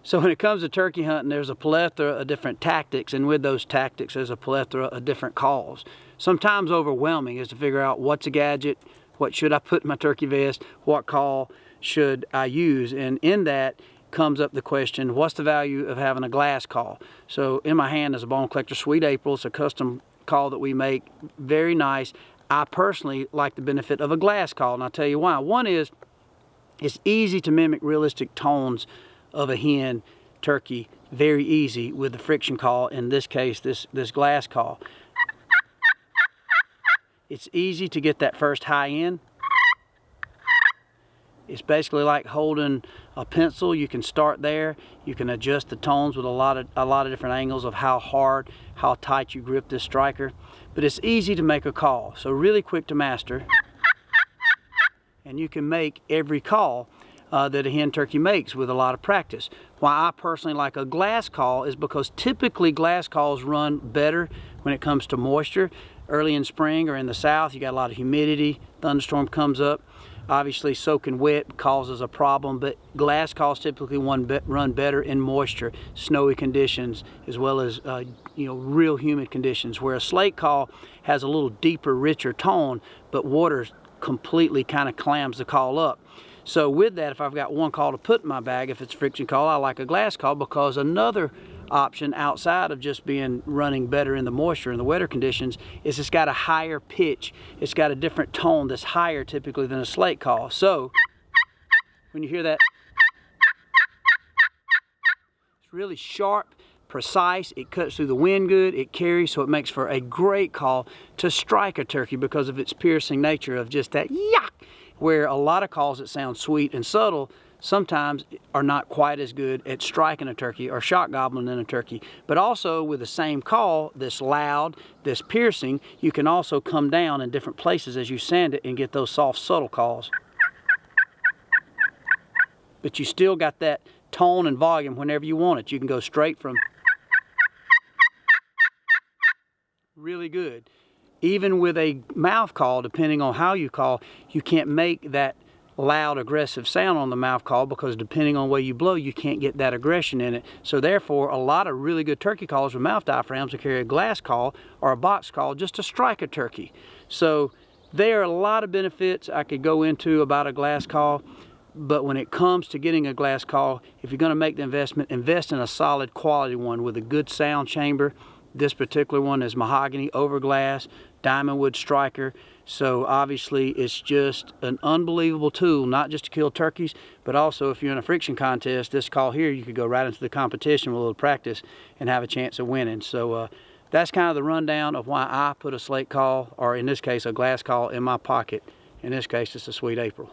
So when it comes to turkey hunting, there's a plethora of different tactics, and with those tactics, there's a plethora of different calls. Sometimes overwhelming is to figure out what's a gadget, what should I put in my turkey vest, what call should I use, and in that comes up the question, what's the value of having a glass call? So in my hand is a Bone Collector Sweet April. It's a custom call that we make, very nice. I personally like the benefit of a glass call, and I'll tell you why. One is, it's easy to mimic realistic tones of a hen turkey, very easy with the friction call, in this case this glass call. It's easy to get that first high end. It's basically like holding a pencil. You can start there, you can adjust the tones with a lot of different angles of how hard, how tight you grip this striker, but it's easy to make a call, so really quick to master, and you can make every call that a hen turkey makes with a lot of practice. Why I personally like a glass call is because typically glass calls run better when it comes to moisture. Early in spring or in the south, you got a lot of humidity, thunderstorm comes up. Obviously soaking wet causes a problem, but glass calls typically run better in moisture, snowy conditions, as well as real humid conditions, where a slate call has a little deeper, richer tone, but water completely kind of clams the call up. So with that, if I've got one call to put in my bag, if it's a friction call, I like a glass call, because another option outside of just being running better in the moisture and the wetter conditions is it's got a higher pitch. It's got a different tone that's higher typically than a slate call. So when you hear that, it's really sharp, precise, it cuts through the wind good, it carries, so it makes for a great call to strike a turkey because of its piercing nature of just that yuck. Where a lot of calls that sound sweet and subtle sometimes are not quite as good at striking a turkey or shot gobbling in a turkey. But also with the same call, this loud, this piercing, you can also come down in different places as you sand it and get those soft, subtle calls. But you still got that tone and volume whenever you want it. You can go straight from really good. Even with a mouth call, depending on how you call, you can't make that loud, aggressive sound on the mouth call, because depending on where you blow, you can't get that aggression in it. So therefore, a lot of really good turkey calls with mouth diaphragms will carry a glass call or a box call just to strike a turkey. So there are a lot of benefits I could go into about a glass call, but when it comes to getting a glass call, if you're going to make the investment, invest in a solid quality one with a good sound chamber. This particular one is mahogany over glass, diamond wood striker. So obviously it's just an unbelievable tool, not just to kill turkeys, but also if you're in a friction contest, this call here, you could go right into the competition with a little practice and have a chance of winning. So that's kind of the rundown of why I put a slate call, or in this case, a glass call, in my pocket. In this case, it's a Sweet April.